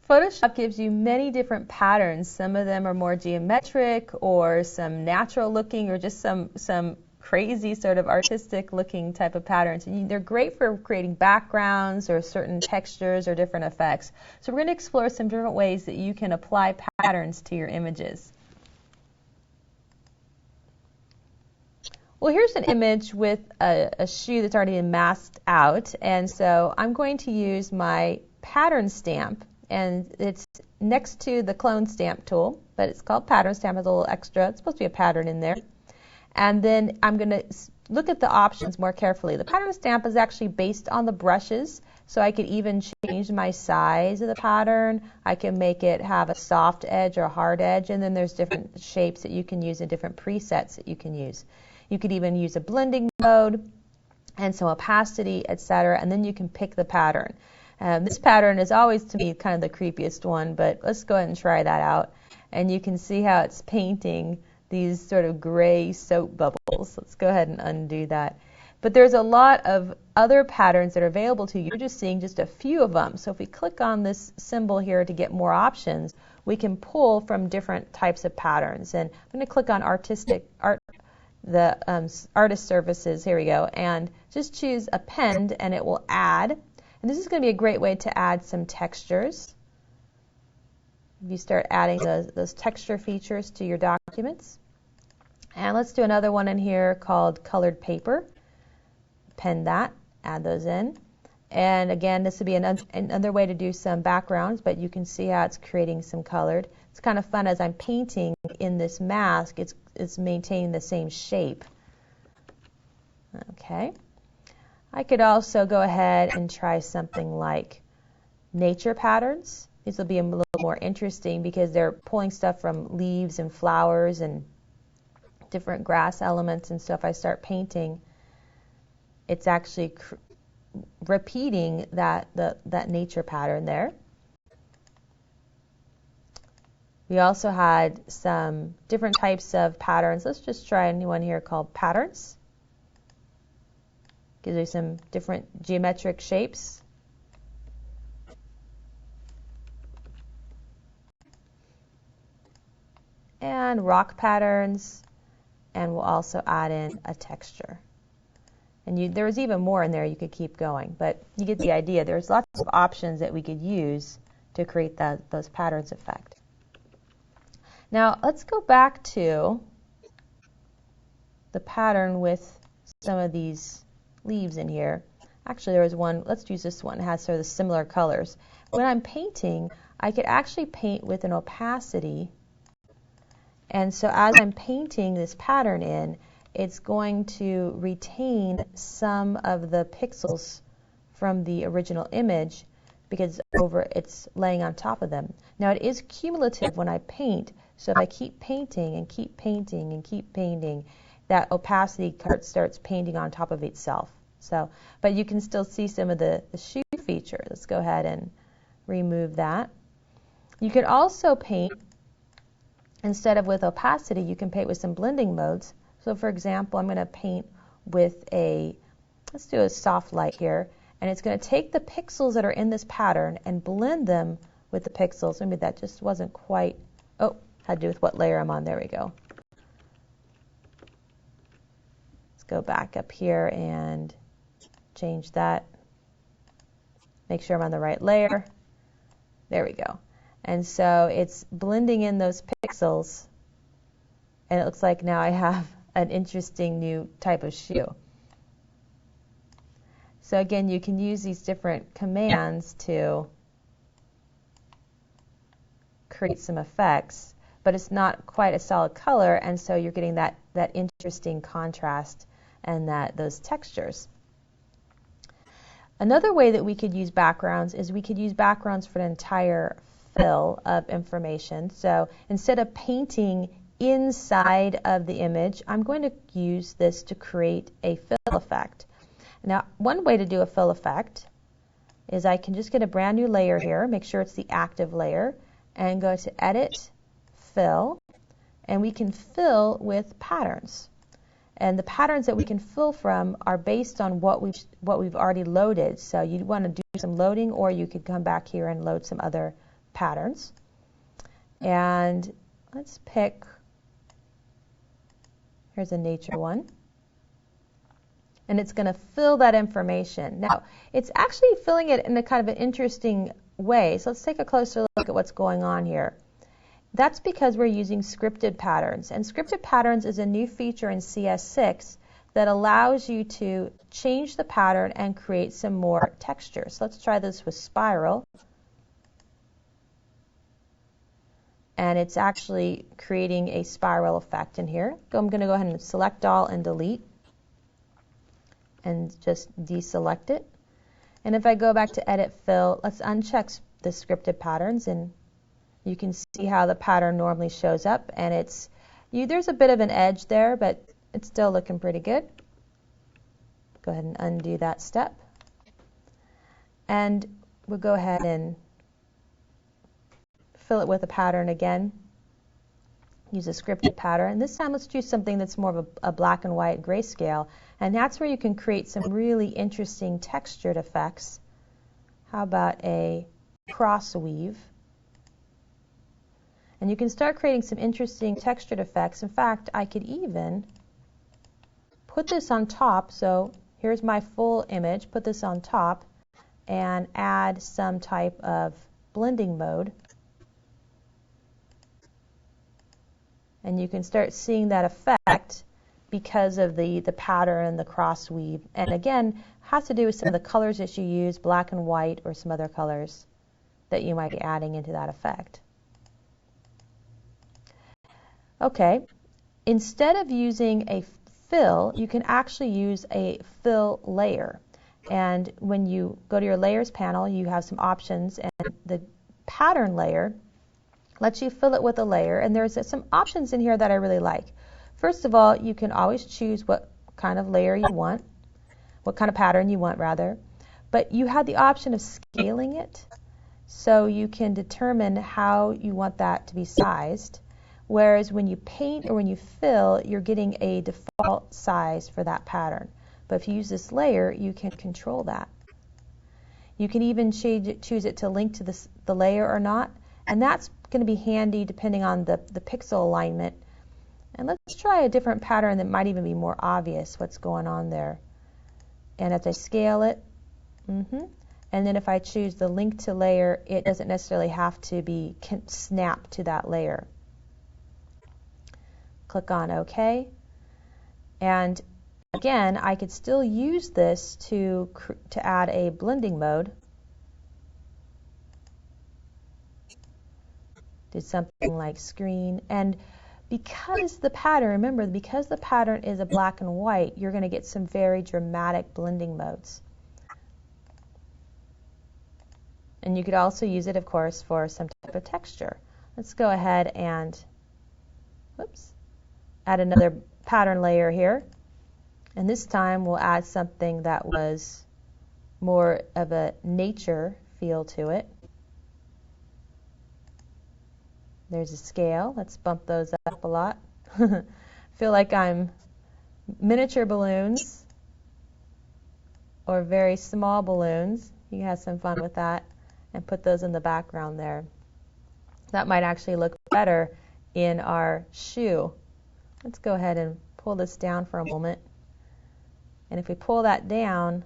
Photoshop gives you many different patterns. Some of them are more geometric or some natural looking or just some crazy sort of artistic looking type of patterns. And they're great for creating backgrounds or certain textures or different effects. So we're going to explore some different ways that you can apply patterns to your images. Well, here's an image with a shoe that's already been masked out. And so I'm going to use my pattern stamp. And it's next to the clone stamp tool, but it's called pattern stamp. Has a little extra. It's supposed to be a pattern in there. And then I'm going to look at the options more carefully. The pattern stamp is actually based on the brushes, so I could even change my size of the pattern. I can make it have a soft edge or a hard edge, and then there's different shapes that you can use and different presets that you can use. You could even use a blending mode and some opacity, etc., and then you can pick the pattern. This pattern is always, to me, kind of the creepiest one, but let's go ahead and try that out. And you can see how it's painting these sort of gray soap bubbles. Let's go ahead and undo that. But there's a lot of other patterns that are available to you. You're just seeing just a few of them. So if we click on this symbol here to get more options, we can pull from different types of patterns. And I'm going to click on artist services. Here we go. And just choose append, and it will add. And this is going to be a great way to add some textures. If you start adding those texture features to your documents. And let's do another one in here called colored paper. Append that, add those in. And again, this would be another way to do some backgrounds, but you can see how it's creating some colored. It's kind of fun as I'm painting in this mask, it's maintaining the same shape. Okay. I could also go ahead and try something like nature patterns. These will be a little more interesting because they're pulling stuff from leaves and flowers and different grass elements. And so if I start painting, it's actually repeating that nature pattern there. We also had some different types of patterns. Let's just try a new one here called patterns. Gives you some different geometric shapes. And rock patterns, and we'll also add in a texture. And there's even more in there, you could keep going, but you get the idea. There's lots of options that we could use to create those patterns effect. Now let's go back to the pattern with some of these leaves in here. Actually, there was one, let's use this one. It has sort of similar colors. When I'm painting, I could actually paint with an opacity. And so as I'm painting this pattern in, it's going to retain some of the pixels from the original image because it's laying on top of them. Now it is cumulative when I paint, so if I keep painting and keep painting and keep painting, that opacity starts painting on top of itself. So, but you can still see some of the shoe feature. Let's go ahead and remove that. You could also paint, instead of with opacity, you can paint with some blending modes. So for example, I'm going to paint with let's do a soft light here, and it's going to take the pixels that are in this pattern and blend them with the pixels. Maybe that just wasn't quite, had to do with what layer I'm on. There we go. Let's go back up here and change that. Make sure I'm on the right layer. There we go. And so it's blending in those pixels, and it looks like now I have an interesting new type of shoe. So again, you can use these different commands to create some effects, but it's not quite a solid color, and so you're getting that interesting contrast and those textures. Another way that we could use backgrounds is we could use backgrounds for an entire fill of information. So instead of painting inside of the image, I'm going to use this to create a fill effect. Now, one way to do a fill effect is I can just get a brand new layer here, make sure it's the active layer, and go to Edit, Fill, and we can fill with patterns. And the patterns that we can fill from are based on what we've already loaded. So you want to do some loading, or you could come back here and load some other patterns. And let's pick, here's a nature one. And it's going to fill that information. Now, it's actually filling it in a kind of an interesting way. So let's take a closer look at what's going on here. That's because we're using scripted patterns. And scripted patterns is a new feature in CS6 that allows you to change the pattern and create some more texture. So let's try this with spiral. And it's actually creating a spiral effect in here. I'm going to go ahead and select all and delete. And just deselect it. And if I go back to edit fill, let's uncheck the scripted patterns, and you can see how the pattern normally shows up, and there's a bit of an edge there, but it's still looking pretty good. Go ahead and undo that step. And we'll go ahead and fill it with a pattern again. Use a scripted pattern. This time let's choose something that's more of a black and white grayscale, and that's where you can create some really interesting textured effects. How about a cross weave? And you can start creating some interesting textured effects. In fact, I could even put this on top. So here's my full image. Put this on top and add some type of blending mode. And you can start seeing that effect because of the pattern and the cross weave. And again, has to do with some of the colors that you use, black and white or some other colors that you might be adding into that effect. Okay, instead of using a fill, you can actually use a fill layer. And when you go to your layers panel, you have some options, and the pattern layer lets you fill it with a layer, and there's some options in here that I really like. First of all, you can always choose what kind of layer you want, what kind of pattern you want rather, but you have the option of scaling it, so you can determine how you want that to be sized, whereas when you paint or when you fill, you're getting a default size for that pattern. But if you use this layer, you can control that. You can even choose it to link to the layer or not, and that's going to be handy depending on the pixel alignment. And let's try a different pattern that might even be more obvious what's going on there. And as I scale it, and then if I choose the link to layer, it doesn't necessarily have to be snapped to that layer. Click on OK. And again, I could still use this to add a blending mode. Do something like screen, and because the pattern, remember, because the pattern is a black and white, you're going to get some very dramatic blending modes. And you could also use it, of course, for some type of texture. Let's go ahead and add another pattern layer here, and this time we'll add something that was more of a nature feel to it. There's a scale. Let's bump those up a lot. Feel like I'm miniature balloons or very small balloons. You can have some fun with that and put those in the background there. That might actually look better in our shoe. Let's go ahead and pull this down for a moment. And if we pull that down,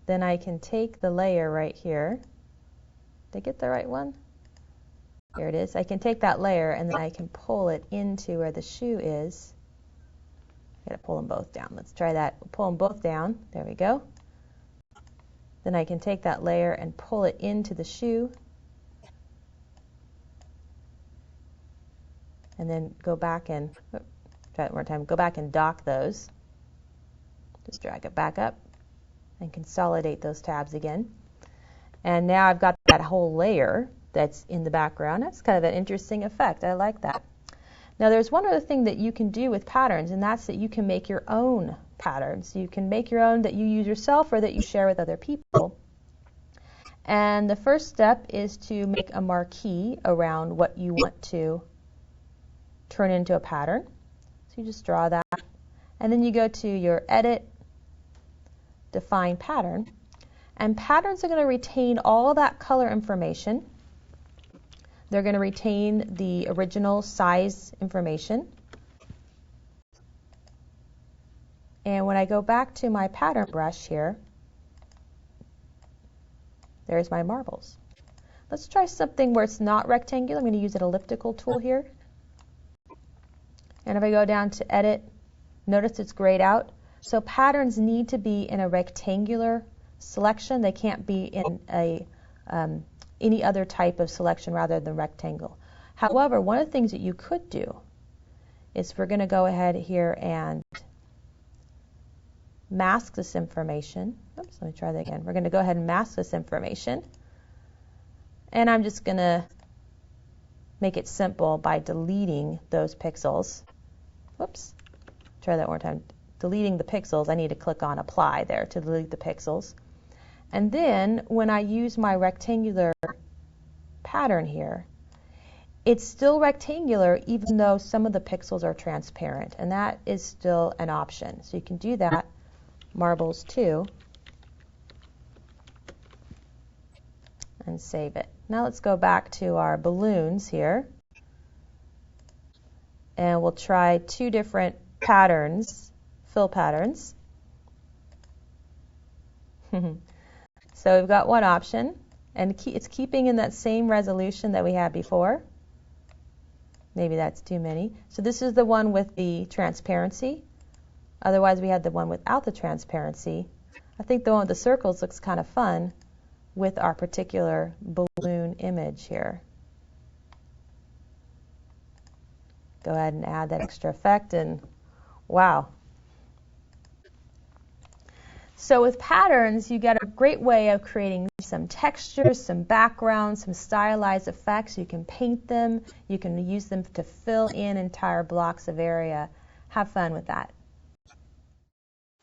then I can take the layer right here. Did I get the right one? Here it is. I can take that layer and then I can pull it into where the shoe is. I gotta pull them both down. Let's try that. Pull them both down. There we go. Then I can take that layer and pull it into the shoe. And then go back and, try it one more time, go back and dock those. Just drag it back up and consolidate those tabs again. And now I've got that whole layer that's in the background. That's kind of an interesting effect. I like that. Now there's one other thing that you can do with patterns, and that's that you can make your own patterns. You can make your own that you use yourself or that you share with other people. And the first step is to make a marquee around what you want to turn into a pattern. So you just draw that. And then you go to your Edit, Define Pattern. And patterns are going to retain all of that color information. They're going to retain the original size information. And when I go back to my pattern brush here, there's my marbles. Let's try something where it's not rectangular. I'm going to use an elliptical tool here. And if I go down to edit, notice it's grayed out. So patterns need to be in a rectangular selection. They can't be in a any other type of selection rather than rectangle. However, one of the things that you could do is we're going to go ahead here and mask this information. Oops, let me try that again. We're going to go ahead and mask this information. And I'm just going to make it simple by deleting those pixels. Whoops. Try that one more time. Deleting the pixels, I need to click on apply there to delete the pixels. And then when I use my rectangular pattern here, it's still rectangular even though some of the pixels are transparent, and that is still an option. So you can do that, marbles 2, and save it. Now let's go back to our balloons here, and we'll try 2 different patterns, fill patterns. So we've got one option, and it's keeping in that same resolution that we had before. Maybe that's too many. So this is the one with the transparency. Otherwise, we had the one without the transparency. I think the one with the circles looks kind of fun with our particular balloon image here. Go ahead and add that extra effect, and wow. So with patterns, you get a great way of creating some textures, some backgrounds, some stylized effects. You can paint them. You can use them to fill in entire blocks of area. Have fun with that.